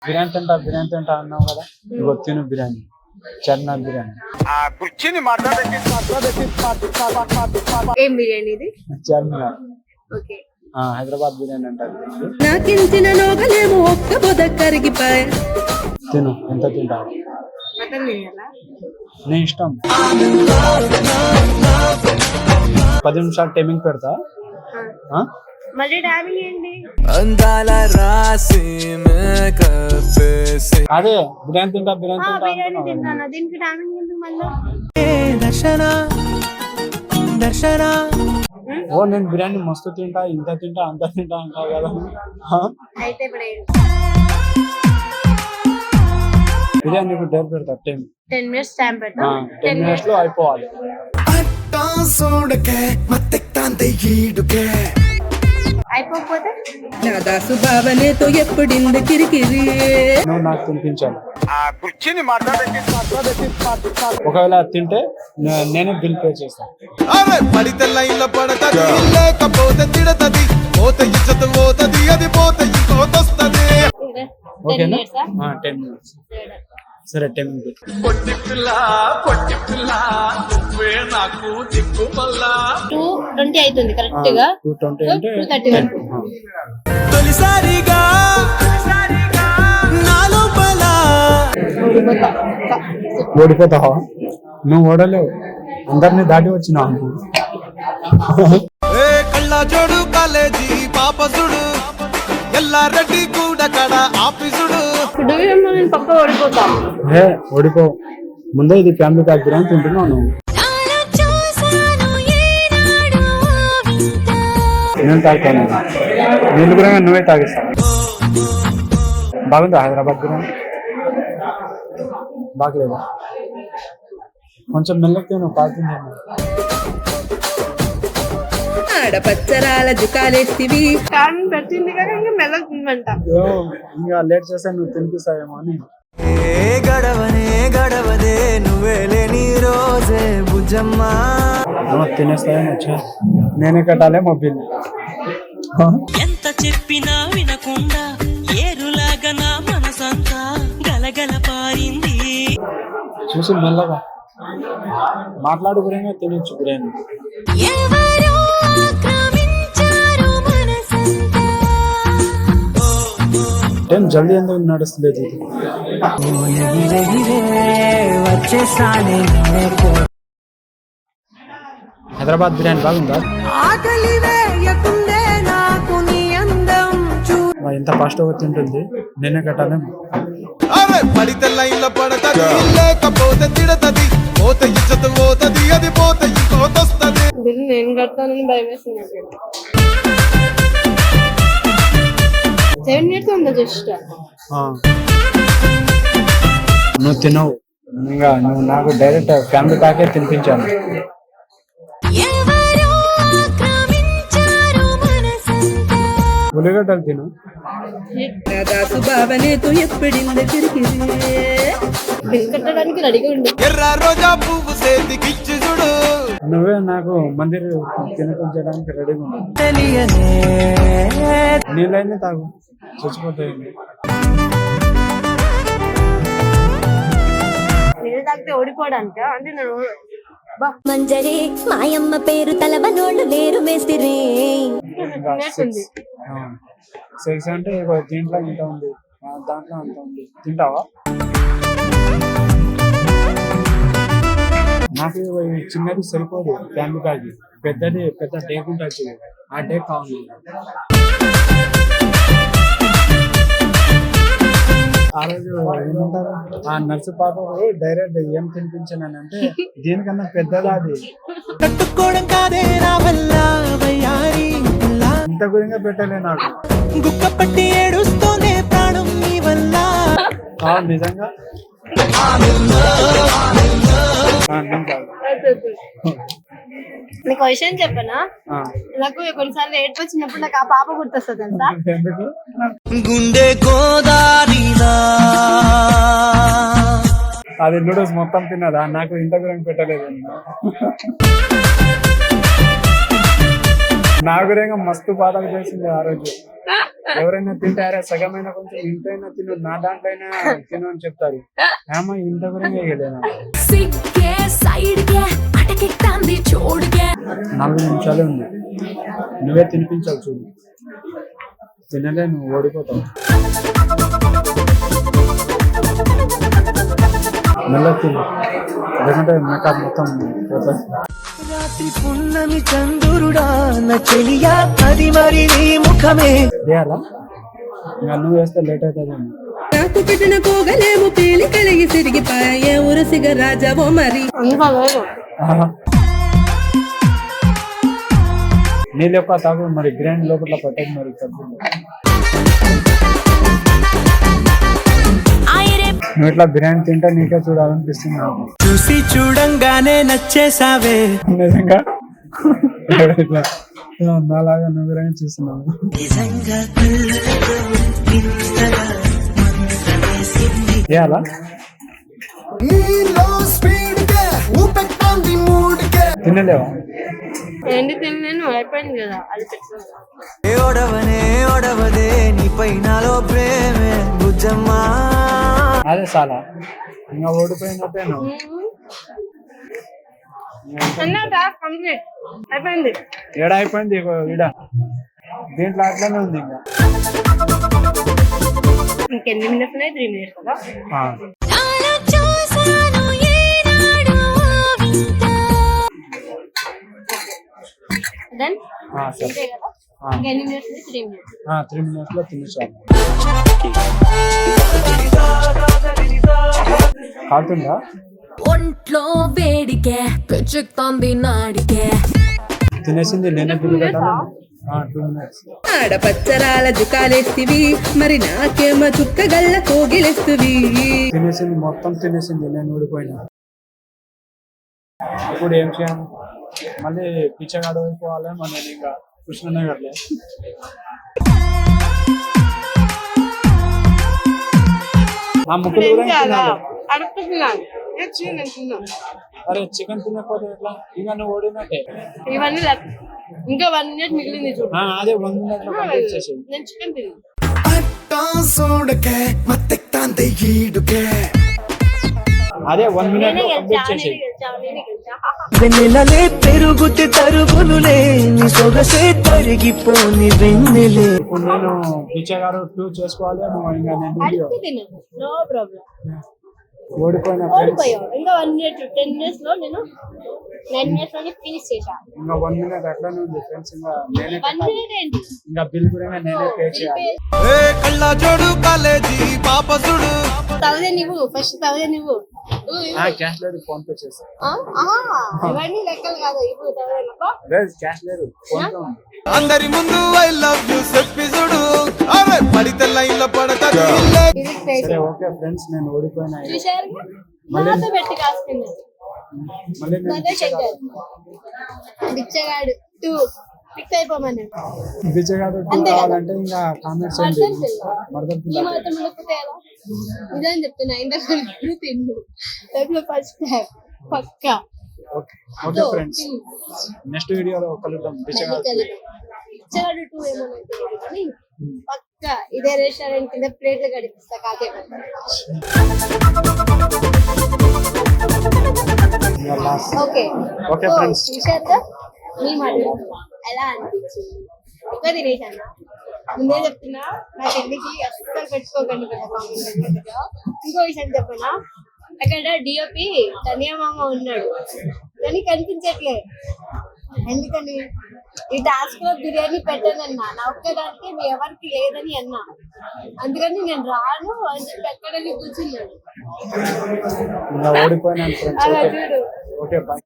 బిర్యానీ తింటా అన్నావు కదా, ఇగో తిను బిర్యానీ, చార్మినార్ బిర్యానీ. ఏం బిర్యానీ ఇది? చార్మినార్ ఓకే. హైదరాబాద్ బిర్యానీ అంటారు. తిను, ఎంత తింటావు? మటన్ తినాలా? నీ ఇష్టం. 10 నిమిషాలు టైమింగ్ పెడతా. మళ్ళీ టైమింగ్ ఏంటి? అదే బిర్యానీ తింటా బిర్యానీ బిర్యానీ తింటా. తింటాను, దీనికి టైమింగ్ ఎందుకు మళ్ళీ? ఓ నేను బిర్యానీ మస్తు తింటా, ఇంత తింటా అంత తింటా అంటావు కదా. అయితే ఇప్పుడు బిర్యానీకి డేర్ పెడతా 10 minutes టైం పెడతా. 10 minutes లో అయిపోవాలి. అయిపోతే నువ్వు నాకు తినిపించాలి. ఒకవేళ తింటే నేనే బిల్ పే చేస్తాను. ఓకేనా? 10 minutes. సరే 10 minutes. 2:20 అవుతుంది కరెక్ట్ గా. 2:20 అంటే 2:31. ఓడిపోతావా? నువ్వు ఓడలేవు, అందరినీ దాటి వచ్చినావు. కళ్ళజోడు కాలేజీ పాపసుడు ఎల్లారెడ్డి కూడా కడ ఆఫీసుడు. పక్క ఓడిపోతా. ఓడిపో. ముందే ఇది ఫ్యామిలీ ప్యాక్ బిర్యానీ తింటున్నావు నువ్వు. నేను తాగుతాను, నీళ్ళు కూడా నువ్వే తాగిస్తాను. బాగుందా హైదరాబాద్ బిర్యానీ? బాగలేదా? కొంచెం మెల్లకి నువ్వు కాల్చింది. ఆడపచ్చరాల దుకాలేస్తివి పెట్టింది కదా, ఇంకా మెల్లగా తినమంట. ఇంకా లేట్ చేస్తే నువ్వు తినిపిస్తావేమో అని. గడవదే నువ్వే లేని రోజే బుజ్జమ్మా. తినేస్తావేమో వచ్చా, నేనే కట్టాలే మా బిల్లు. ఎంత చెప్పినా వినకుండా ఏరులాగా నా మనసంతా గలగల పారింది. చూసి మెల్లగా మాట్లాడు, బిర్యానీ తినొచ్చు. బిర్యానీ టైం జల్దీ ఎందుకు నడుస్తలేదు? హైదరాబాద్ బిర్యానీ బాగుందా? ఎంత ఫాస్ట్ గా తింటుంది, నేనే కట్టాలి. పడితే లైన్లో పడతది, లేకపోతే తిడతది, పోతే ఇచ్చత పోతది, అది పోతే ఇంకోతొస్తది. నేను కడతానని భయం వేసింది. 7 minutes ఉందా జస్ట్? నువ్వు తినవు, ఇంకా నువ్వు నాకు డైరెక్ట్ ఫ్యామిలీ ప్యాకే తినిపించాను. ఉల్లిగడ్డలు తిను. కట్టడానికి రెడీగా ఉండు. ఎర్ర రోజా పువ్వు సేతికిచ్చి చూడు, నువ్వే నాకు మందిర్ తినిపించడానికి రెడీగా ఉండు. నీళ్ళైనా తాగు, చచ్చిపోతాయి. నీళ్ళు తాగితే ఓడిపోవడానికి అంటే నేను మంజరి మాయమ్మ పేరు తలవనోళ్ళు లేరు మేస్తిరి. 6 అంటే దీంట్లో ఇంత ఉంది, దాంట్లో అంత ఉంది. తింటావా? నాకు చిన్నది సరిపోదు ఫ్యామిలీ ప్యాక్, పెద్దది పెద్ద డేక్ ఉంటుంది, ఆ డేక్ కావాలి. ఆ రోజు ఏమంటారు, ఆ నర్సు పాప డైరెక్ట్ ఏం తినిపించానంటే దీనికన్నా పెద్దదా అది, కట్టుకోవడం కాదే నా వల్ల వయ్యారి ఇంత గురించి పెట్టలే నాకు. గుక్క పట్టి ఏడుస్తూనే ప్రాణం నీ వల్ల. నిజంగా నీకు విషయం చెప్పనా, నాకు కొన్నిసార్లు ఏడుపు వచ్చినప్పుడు నాకు ఆ పాప గుర్తొస్తుంది అంతా. గుండె గోదారిలా అది నూడిల్స్ మొత్తం తిన్నదా, నాకు ఇంత గురించి పెట్టలేదు. నాగురేగా మస్తు బాధలు చేసింది ఆ రోజు. ఎవరైనా తింటారా సగమైన కొంచెం ఇంతైనా తిను, నా దాంట్లో అయినా తిను అని చెప్తారు. ఏమో ఇంత గురంగా వేయలేను. 4 నిమిషాలే ఉంది, నువ్వే తినిపించావు చూడు. తినలే నువ్వు ఓడిపోతావు. మెల్లగా తిను, ఎందుకంటే మేకప్ మొత్తం పోతుంది. రాత్రి పున్నమి చంద్రుడా నా చెలియా అది మరి నీ ముఖమే వేయాలా? ఇంకా నువ్వు వేస్తే లేట్ అవుతుంది. నాకు పెట్టిన పోగలేము పేలి కలిగి సిరిగిపాయే ఉరసిగ రాజావో మరి. ఇంకా లేదు. నీళ్ళు ఎక్కువ తాగు, మరి గ్రైండ్ లోపల పట్టేది మరి తగ్గుతుంది. నువ్వు ఇట్లా బిర్యానీ తింటే నీకే చూడాలనిపిస్తుంది నాకు. చూసి చూడంగానే నచ్చేసావే. నిజంగా ఇట్లా నాలాగా నువ్వు బిర్యానీ చూస్తున్నావు. చేయాలా? తినలేవా? ఏంటి తినలేను, అయిపోయింది కదా అది పెట్టుకున్నా. ఓడవదే నీపై నాలో ప్రేమే బుజ్జమ్మా. అదే చాలా ఇంకా ఓడిపోయినట్టే నువ్వు. కంప్లీట్ అయిపోయింది. ఏడా అయిపోయింది ఈడ, దీంట్లో అట్లనే ఉంది ఇంకా. ఇంకెన్ని మినిట్స్ ఉన్నాయి? 3 minutes కదా. Done? సరే. అంతే కదా. ఇంకెన్ని మినిట్స్ ఉన్నాయి? 3 minutes. 3 minutes లో తినేసాను. కాలుతుందా? ఒంట్లో వేడికే పెచ్చుతోంది నాడికే. తినేసింది నేనే బిల్లు పెట్టాను. 2 minutes. ఆడపచ్చరాల జుకాలేస్తివి మరి నాకేమో చుక్క గల్ల కోగిలేస్తువి. తినేసింది మొత్తం తినేసింది, నేను ఓడిపోయినా. ఇప్పుడు ఏం చేయాలి? మళ్ళీ పిచ్చగాడు అయిపోవాలి. మన ఇంకా కృష్ణనగర్లే. ఆ ముక్కలు కూడా తినాలి. అడుగుతున్నాను. నేను తిన్నాను. అరే చికెన్ తినకపోతే ఎట్లా? ఇంకా నువ్వు ఓడినట్టే. ఇవన్నీ ఇంకా 1 minute మిగిలింది చూడు. అదే 1 minute లో కంప్లీట్ చేసేది. నేను చికెన్ తిన్నాను. అదే 1 minute నేనే లో గెలిచా, కంప్లీట్ చేసేది. నేనే గెలిచా. వెన్నెలలే పెరుగుతే తరుగునులే నీ సొగసే తరిగిపోని వెన్నెలే. ఇప్పుడు నేను పిచ్చగాడు 2 చేసుకోవాలి. నువ్వు ఇంకా నేను వీడియో అడిగి తిన్నాను. No problem. ఓడిపోయిన ఫ్రెండ్స్. ఓడిపోయావు. ఇంకా 1 minute 10 minutes లో నేను 9 minutes లోనే ఫినిష్ చేశాను. ఇంకా 1 minute అట్లానే ఉంది ఫ్రెండ్స్. ఇంకా నేనే 1 minute ఏంటి? ఇంకా బిల్ కూడా నేనే పే చేయాలి. కళ్ళ జోడు కాలేజీ పాప చూడు 1000 ఇవ్వు. ఫస్ట్ 1000 ఇవ్వు. క్యాష్ లేదు, ఫోన్ పే చేస్తా. ఇవన్నీ లెక్కలు కాదు. ఇవ్వు 1000. లేదు క్యాష్ లేదు, ఫోన్ పే ఉంది. అందరి ముందు ఐ లవ్ యు చెప్పి చూడు అరే పడితే లైన్ లో పడతది. ఇది పే సరే ఓకే ఫ్రెండ్స్, నేను ఓడిపోయినా. చూశారు? నాతో పెట్టి కాసుకున్నాను. మళ్ళీ నేను బిచ్చగాడు 2 ఫిక్స్ అయిపోమని. బిచ్చగాడు 2 అంతే కదా. కావాలంటే ఇంకా కామెంట్స్ చేయండి. మరదలు ఈ మాత్రం ఉండకపోతే ఎలా? ఇదేం చెప్తున్నా. ఇంతకు తిన్ను ఫస్ట్ టైం పక్కా. ఓకే ఫ్రెండ్స్, నెక్స్ట్ వీడియోలో కలుద్దాం. బిచ్చగాడు 2 ఏమో తెలియదు కానీ పక్కా ఇదే రెస్టారెంట్ కింద ప్లేట్లు గడిపిస్తా కాకే. Okay okay friends. చూశారుగా మీ మాట ఎలా అనిపించింది? ఒక్క తినేసాను. ముందే చెప్తున్నా, నా పెళ్లికి అస్సలు పెట్టుకోకండి కామెంట్. ఇంకో విషయం చెప్పనా, అక్కడ డిఓపి తనియా మామ ఉన్నాడు కానీ కనిపించట్లే. ఎందుకని? ఈ టాస్క్ లో బిర్యానీ పెట్టనన్నా, నా ఒక్కదానికి మీ ఎవరికి లేదని అన్నా. అందుకని నేను రాను అని చెప్పి ఎక్కడని కూర్చున్నాడు. ఓడిపోయినాను ఫ్రెండ్స్. అలా చూడు. Okay bye.